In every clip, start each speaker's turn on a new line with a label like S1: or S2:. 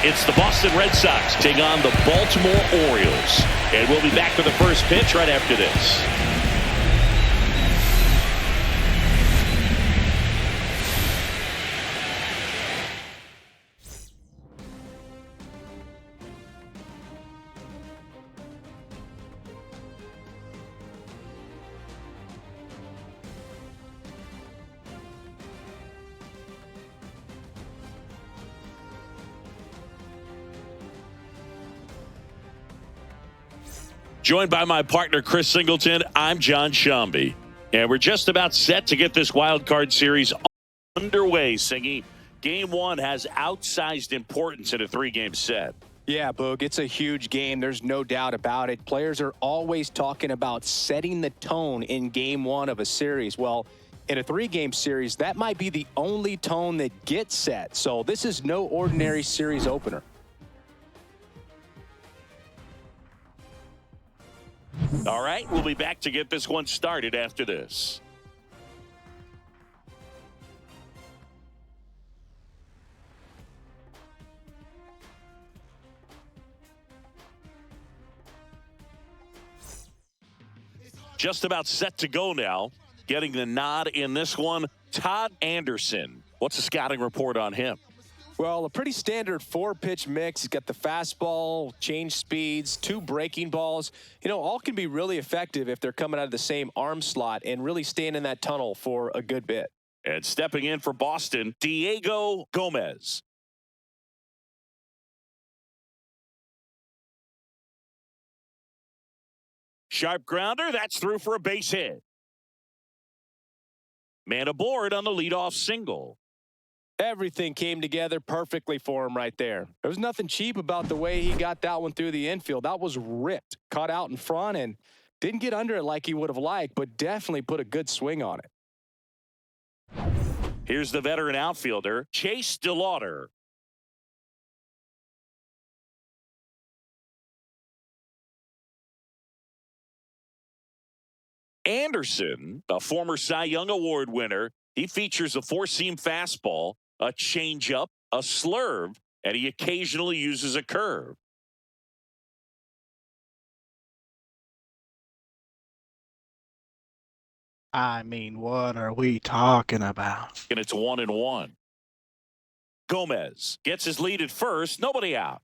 S1: It's the Boston Red Sox taking on the Baltimore Orioles. And we'll be back with the first pitch right after this. Joined by my partner, Chris Singleton, I'm John Shambi. And we're just about set to get this wild card series underway, Singy. Game one has outsized importance in a three-game set.
S2: Yeah, Boog, it's a huge game. There's no doubt about it. Players are always talking about setting the tone in game one of a series. Well, in a three-game series, that might be the only tone that gets set. So this is no ordinary series opener.
S1: All right, we'll be back to get this one started after this. Just about set to go now. Getting the nod in this one, Todd Anderson. What's the scouting report on him?
S2: Well, a pretty standard four-pitch mix. He's got the fastball, change speeds, two breaking balls. You know, all can be really effective if they're coming out of the same arm slot and really staying in that tunnel for a good bit.
S1: And stepping in for Boston, Diego Gomez. Sharp grounder, that's through for a base hit. Man aboard on the leadoff single.
S2: Everything came together perfectly for him right there. There was nothing cheap about the way he got that one through the infield. That was ripped, caught out in front, and didn't get under it like he would have liked, but definitely put a good swing on it.
S1: Here's the veteran outfielder, Chase DeLauder. Anderson, a former Cy Young Award winner, he features a four-seam fastball, a changeup, a slurve, and he occasionally uses a curve.
S3: I mean, what are we talking about?
S1: And it's 1-1. Gomez gets his lead at first, nobody out.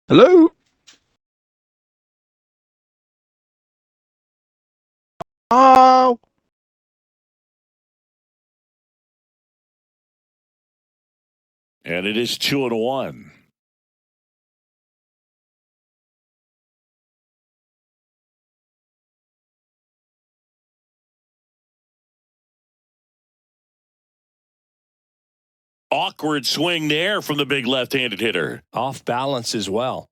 S3: Hello? Oh,
S1: And it is 2-1. Awkward swing there from the big left-handed hitter.
S2: Off balance as well.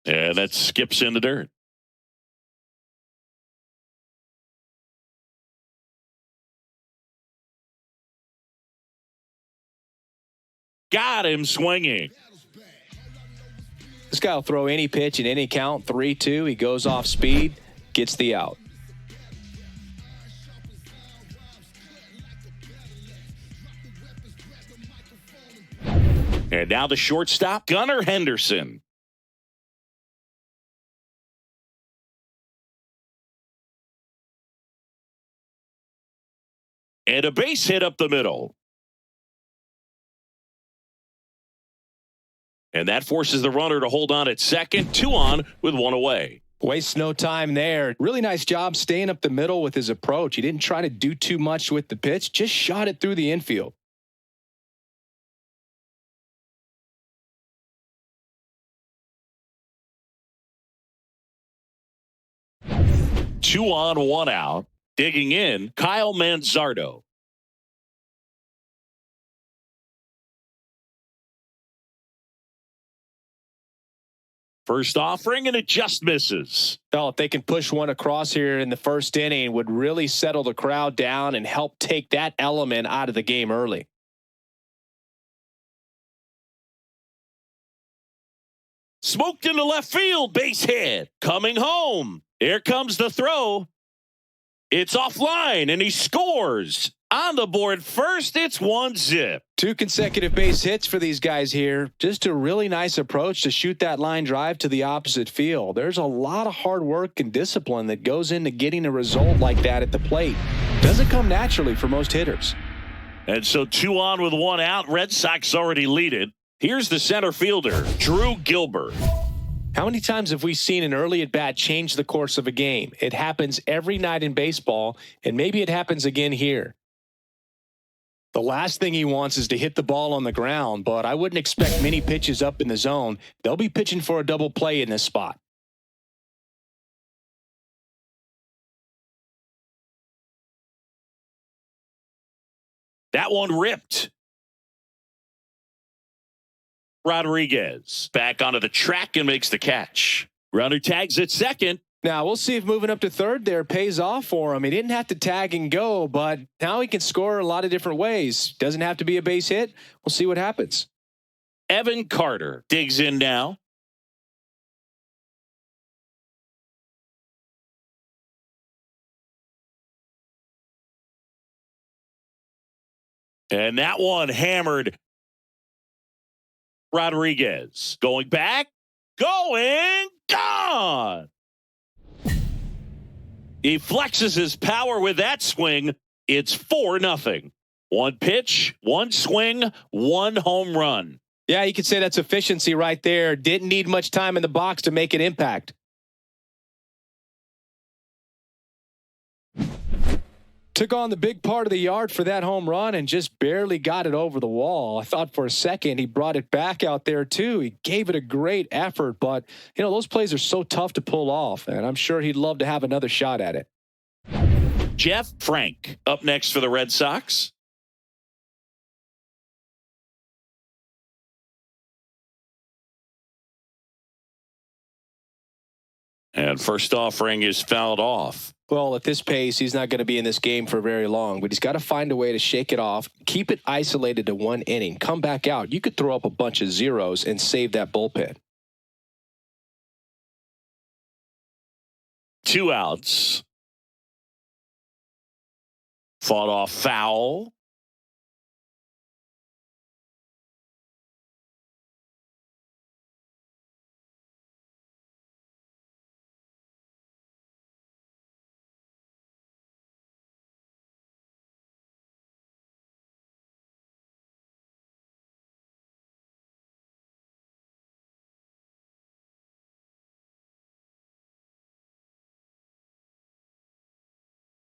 S1: And that skips in the dirt. Got him swinging.
S2: This guy will throw any pitch in any count, 3-2. He goes off speed, gets the out.
S1: And now the shortstop, Gunnar Henderson. And a base hit up the middle. And that forces the runner to hold on at second, 2 on with 1 away.
S2: Wastes no time there. Really nice job staying up the middle with his approach. He didn't try to do too much with the pitch, just shot it through the infield.
S1: Two on, 1 out. Digging in, Kyle Manzardo. First offering, and it just misses.
S2: Well, if they can push one across here in the first inning, would really settle the crowd down and help take that element out of the game early.
S1: Smoked into left field. Base hit. Coming home. Here comes the throw. It's offline, and he scores. On the board first, it's 1-zip.
S2: 2 consecutive base hits for these guys here. Just a really nice approach to shoot that line drive to the opposite field. There's a lot of hard work and discipline that goes into getting a result like that at the plate. Doesn't come naturally for most hitters.
S1: And so 2 on with 1 out. Red Sox already lead it. Here's the center fielder, Drew Gilbert.
S2: How many times have we seen an early at-bat change the course of a game? It happens every night in baseball, and maybe it happens again here. The last thing he wants is to hit the ball on the ground, but I wouldn't expect many pitches up in the zone. They'll be pitching for a double play in this spot.
S1: That one ripped. Rodriguez back onto the track and makes the catch. Runner tags at second.
S2: Now, we'll see if moving up to third there pays off for him. He didn't have to tag and go, but now he can score a lot of different ways. Doesn't have to be a base hit. We'll see what happens.
S1: Evan Carter digs in now. And that one hammered. Rodriguez going back, gone. He flexes his power with that swing. It's 4-0. 1 pitch, 1 swing, 1 home run.
S2: Yeah, you could say that's efficiency right there. Didn't need much time in the box to make an impact. Took on the big part of the yard for that home run and just barely got it over the wall. I thought for a second he brought it back out there too. He gave it a great effort, but you know, those plays are so tough to pull off, and I'm sure he'd love to have another shot at it.
S1: Jeff Frank up next for the Red Sox. And first offering is fouled off.
S2: Well, at this pace, he's not going to be in this game for very long, but he's got to find a way to shake it off, keep it isolated to 1 inning, come back out. You could throw up a bunch of zeros and save that bullpen.
S1: 2 outs. Fought off foul.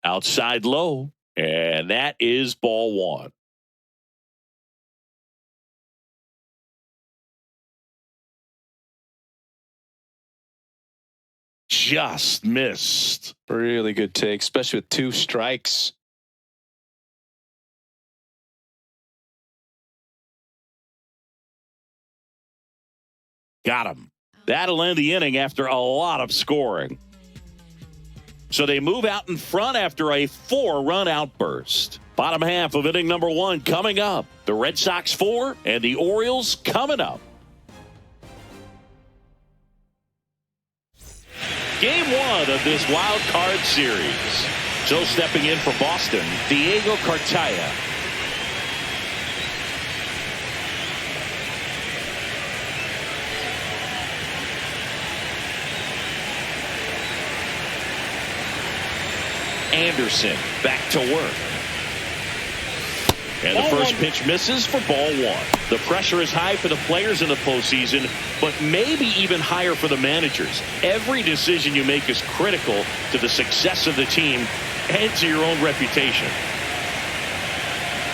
S1: Outside low, and that is ball 1. Just missed.
S2: Really good take, especially with 2 strikes.
S1: Got him. That'll end the inning after a lot of scoring. So they move out in front after a 4-run outburst. Bottom half of inning number 1 coming up. The Red Sox 4 and the Orioles coming up. Game 1 of this wild card series. So stepping in for Boston, Diego Cartaya. Anderson back to work. And the first pitch misses for ball 1. The pressure is high for the players in the postseason, but maybe even higher for the managers. Every decision you make is critical to the success of the team and to your own reputation.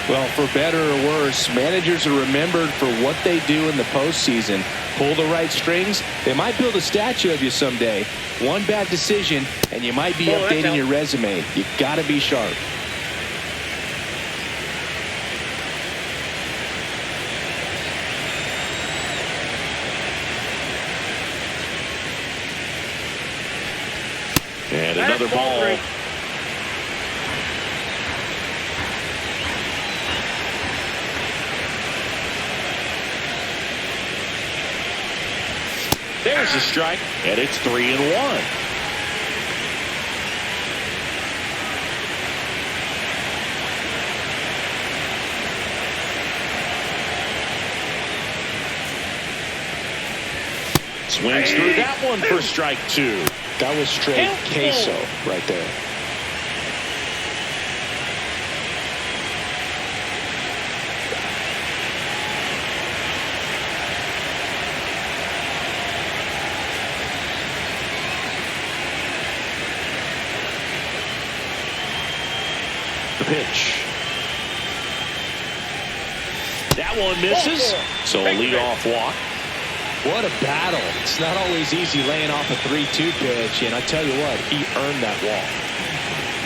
S2: Well, for better or worse, managers are remembered for what they do in the postseason. Pull the right strings, they might build a statue of you someday. One bad decision, and you might be updating your resume. You got to be sharp.
S1: And another ball. has a strike, and it's 3-1. Swings through that one for strike 2.
S2: That was straight queso right there.
S1: The pitch. That one misses. So a leadoff walk.
S2: What a battle. It's not always easy laying off a 3-2 pitch, and I tell you what, he earned that walk.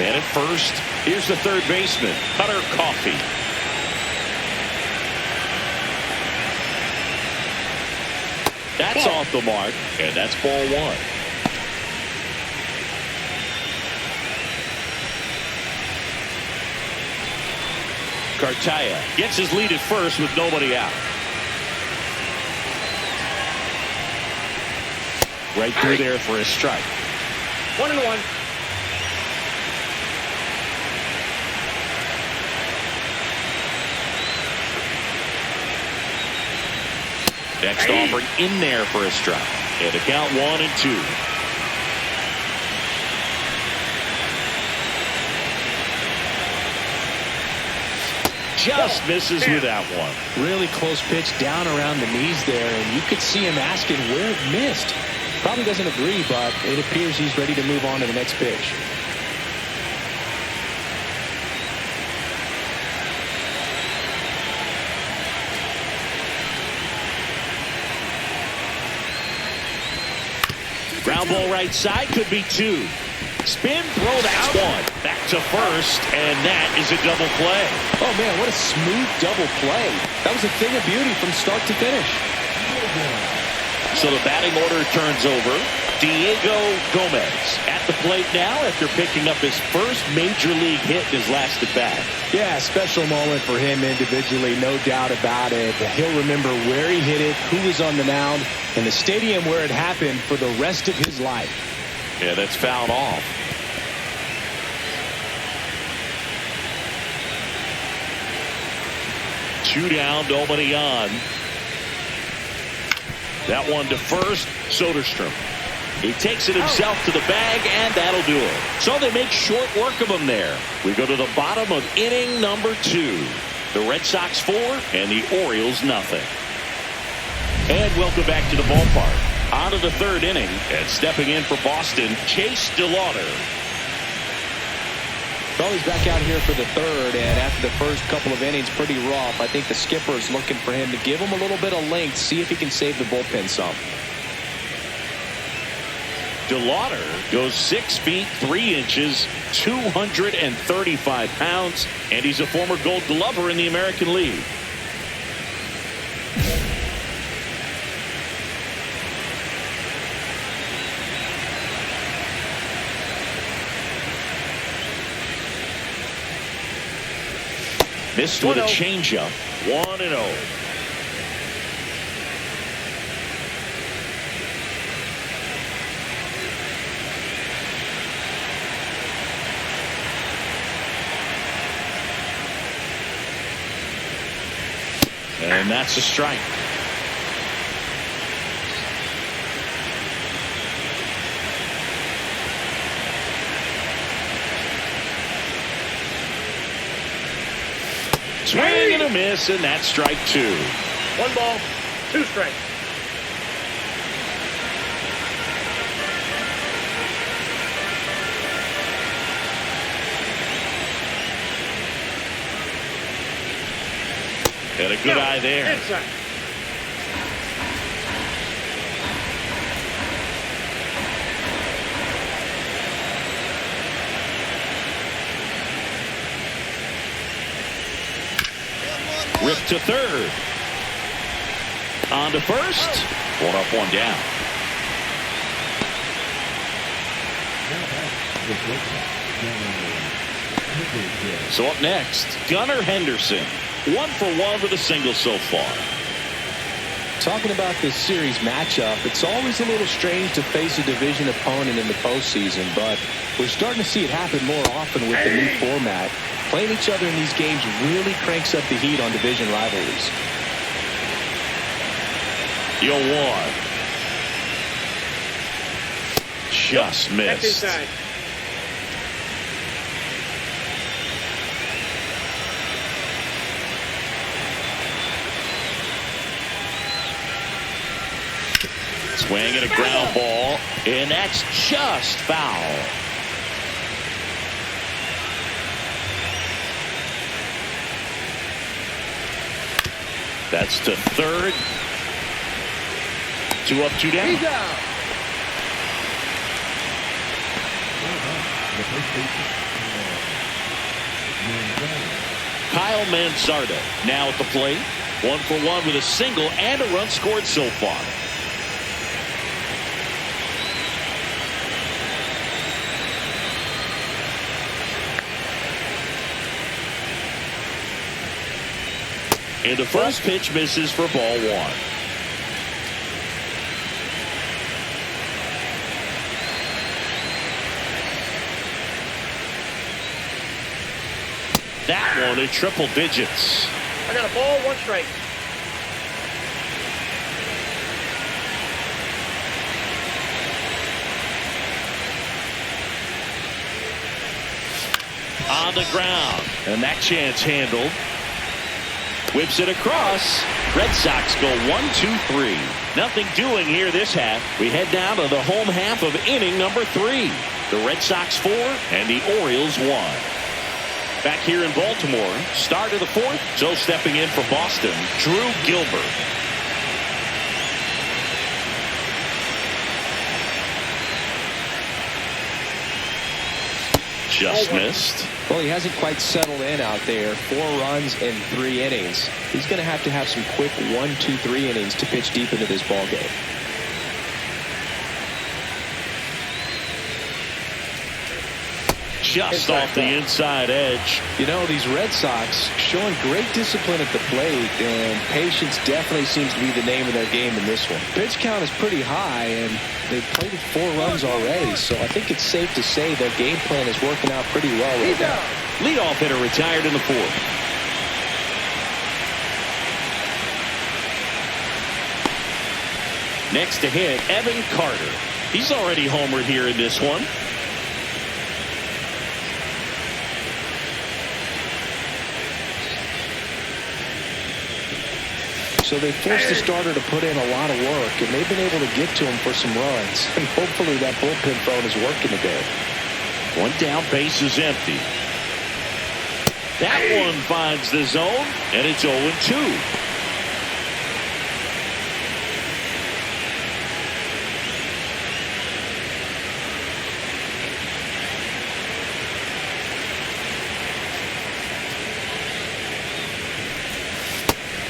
S1: Man at first. Here's the third baseman, Cutter Coffey. That's off the mark, and that's ball 1. Cartaya gets his lead at first with nobody out. Right through there for a strike.
S4: 1-1.
S1: Next offering in there for a strike. And a count 1-2. Just misses with that one.
S2: Really close pitch down around the knees there, and you could see him asking where it missed. Probably doesn't agree, but it appears he's ready to move on to the next pitch.
S1: Ground ball right side, could be 2. Spin throw, that's 1. Back to first, and that is a double play.
S2: Oh, man, what a smooth double play. That was a thing of beauty from start to finish.
S1: So the batting order turns over. Diego Gomez at the plate now after picking up his first major league hit in his last at bat.
S2: Yeah, special moment for him individually, no doubt about it. He'll remember where he hit it, who was on the mound, and the stadium where it happened for the rest of his life.
S1: Yeah, that's fouled off. Two down, nobody on. That one to first, Soderstrom. He takes it himself to the bag, and that'll do it. So they make short work of him there. We go to the bottom of inning number 2. The Red Sox 4 and the Orioles nothing. And welcome back to the ballpark. On to the third inning, and stepping in for Boston, Chase DeLauder.
S2: Well, he's back out here for the third, and after the first couple of innings, pretty rough. I think the skipper is looking for him to give him a little bit of length, see if he can save the bullpen some.
S1: DeLauder goes 6 feet 3 inches, 235 pounds, and he's a former Gold Glover in the American League. Missed with a changeup. 1-0. And that's a strike. Swing and a miss, and that's strike 2.
S4: 1 ball, 2 strikes.
S1: And a good eye there.
S4: Inside.
S1: Rip to third. On to first. 1 up, 1 down. So up next, Gunnar Henderson. 1 for 1 with a single so far.
S2: Talking about this series matchup, it's always a little strange to face a division opponent in the postseason, but we're starting to see it happen more often with the new format. Playing each other in these games really cranks up the heat on division rivalries.
S1: 0-1. Just missed.
S4: That's inside.
S1: Swing and a ground ball, and that's just foul. That's to third. 2 up, 2 down.
S4: He's out.
S1: Kyle Mansarda now at the plate. 1 for 1 with a single and a run scored so far. And the first pitch misses for ball 1. That one in triple digits.
S4: I got a ball, 1 strike.
S1: On the ground, and that chance handled. Whips it across. Red Sox go 1-2-3. Nothing doing here this half. We head down to the home half of inning number 3. The Red Sox 4 and the Orioles 1. Back here in Baltimore, start of the 4th. So stepping in for Boston, Drew Gilbert. Just missed.
S2: Well, he hasn't quite settled in out there. 4 runs in 3 innings. He's going to have some quick 1, 2, 3 innings to pitch deep into this ball game.
S1: Just off the inside edge.
S2: You know, these Red Sox showing great discipline at the plate, and patience definitely seems to be the name of their game in this one. Pitch count is pretty high, and they've played 4 runs already, so I think it's safe to say their game plan is working out pretty well right now.
S1: Leadoff hitter retired in the 4th. Next to hit, Evan Carter. He's already homered here in this one.
S2: So they forced the starter to put in a lot of work, and they've been able to get to him for some runs. And hopefully that bullpen phone is working today.
S1: 1 down, base is empty. That one finds the zone, and it's 0-2.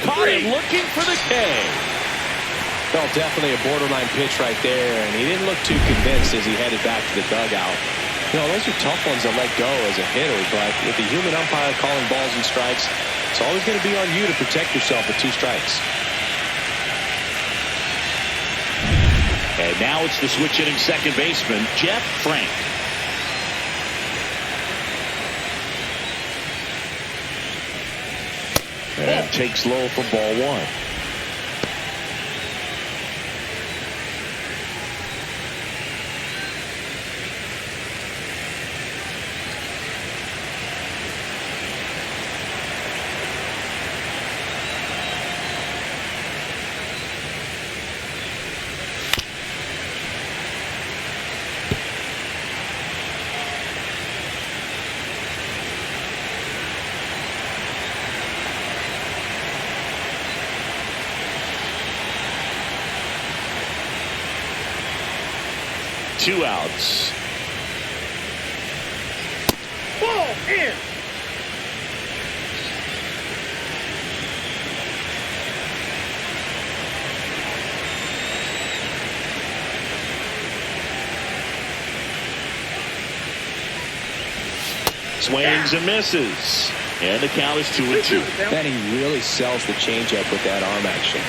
S1: Caught him looking for the K.
S2: Well, definitely a borderline pitch right there, and he didn't look too convinced as he headed back to the dugout. You know, those are tough ones to let go as a hitter, but with the human umpire calling balls and strikes, it's always going to be on you to protect yourself with 2 strikes.
S1: And now it's the switch hitting second baseman, Jeff Frank. And takes low for ball 1. Two outs.
S4: Ball in.
S1: Swings and misses. And the count is 2-2.
S2: And he really sells the changeup with that arm action.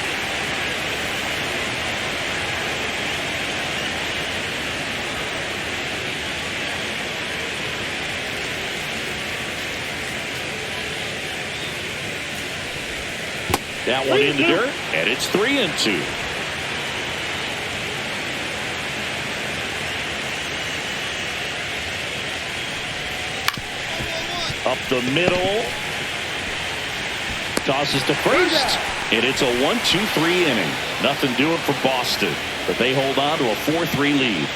S1: That one in the dirt, and it's 3-2. Up the middle. Tosses to first, and it's a 1-2-3 inning. Nothing doing for Boston, but they hold on to a 4-3 lead.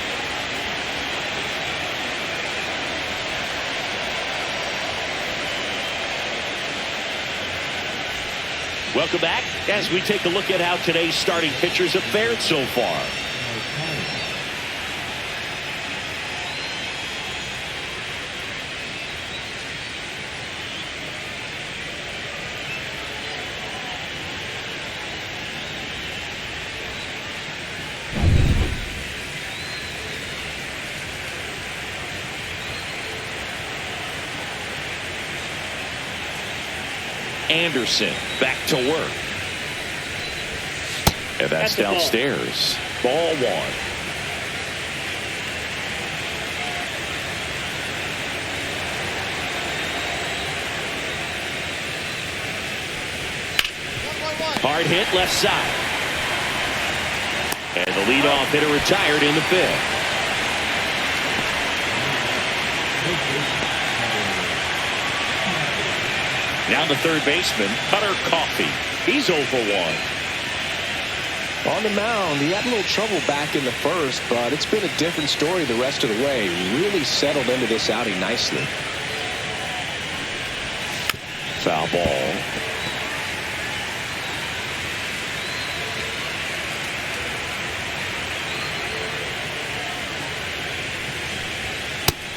S1: Welcome back as we take a look at how today's starting pitchers have fared so far. Anderson back to work. And that's downstairs. Ball one. Hard hit left side. And the leadoff hitter retired in the fifth. Now the third baseman, Cutter Coffee. He's 0 for 1.
S2: On the mound, he had a little trouble back in the first, but it's been a different story the rest of the way. Really settled into this outing nicely.
S1: Foul ball.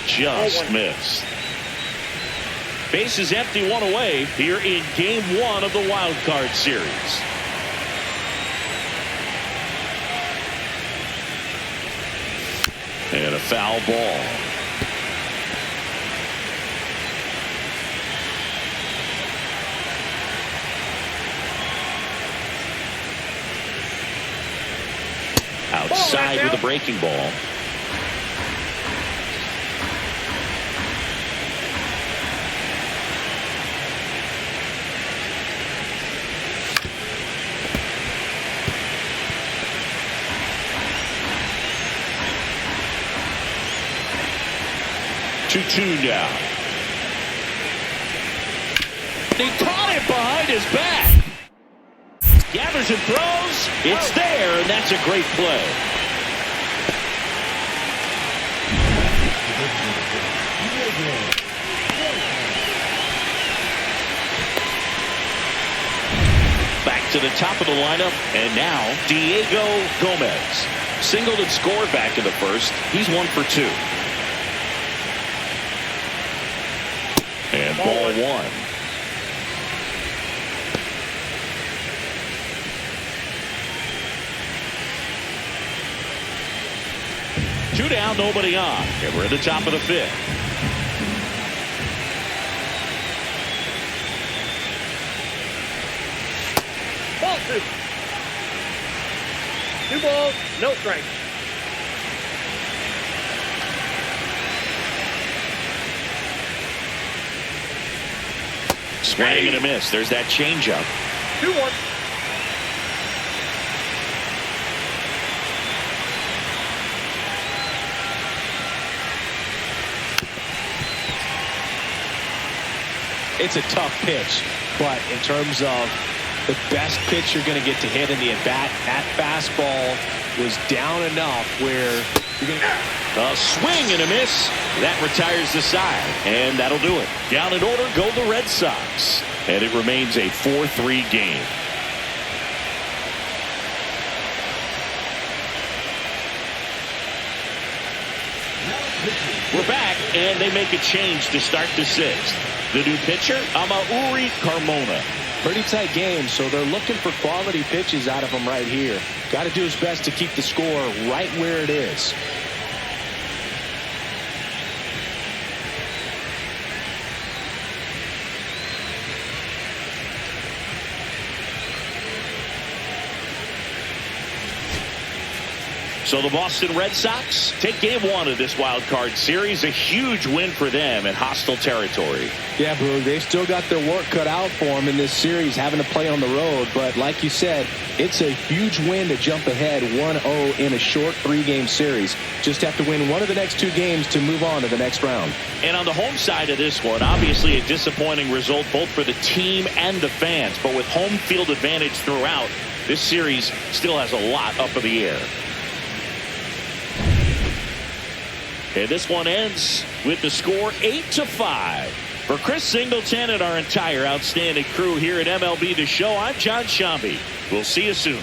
S1: Just missed. Base is empty, one away here in game one of the wild card series. And a foul ball. Outside with a breaking ball. Two now. He caught it behind his back. Gathers and throws. It's there, and that's a great play. Back to the top of the lineup, and now Diego Gomez. Singled and scored back in the first. He's 1 for 2. And ball one. Two down, nobody on. And we're at the top of the fifth.
S4: Ball 2. 2 balls, no strikes.
S1: Swing and a miss. There's that changeup.
S4: 2-1.
S2: It's a tough pitch, but in terms of the best pitch you're going to get to hit in the at-bat, that fastball was down enough where you're going to...
S1: A swing and a miss. That retires the side, and that'll do it. Down in order go the Red Sox, and it remains a 4-3 game. We're back, and they make a change to start the sixth. The new pitcher, Amauri Carmona.
S2: Pretty tight game, so they're looking for quality pitches out of him right here. Got to do his best to keep the score right where it is.
S1: So the Boston Red Sox take game one of this wild card series. A huge win for them in hostile territory.
S2: Yeah, Boog, they've still got their work cut out for them in this series, having to play on the road. But like you said, it's a huge win to jump ahead 1-0 in a short 3-game series. Just have to win one of the next 2 games to move on to the next round.
S1: And on the home side of this one, obviously a disappointing result both for the team and the fans. But with home field advantage throughout, this series still has a lot up in the air. And this one ends with the score 8-5. For Chris Singleton and our entire outstanding crew here at MLB The Show, I'm John Shambi. We'll see you soon.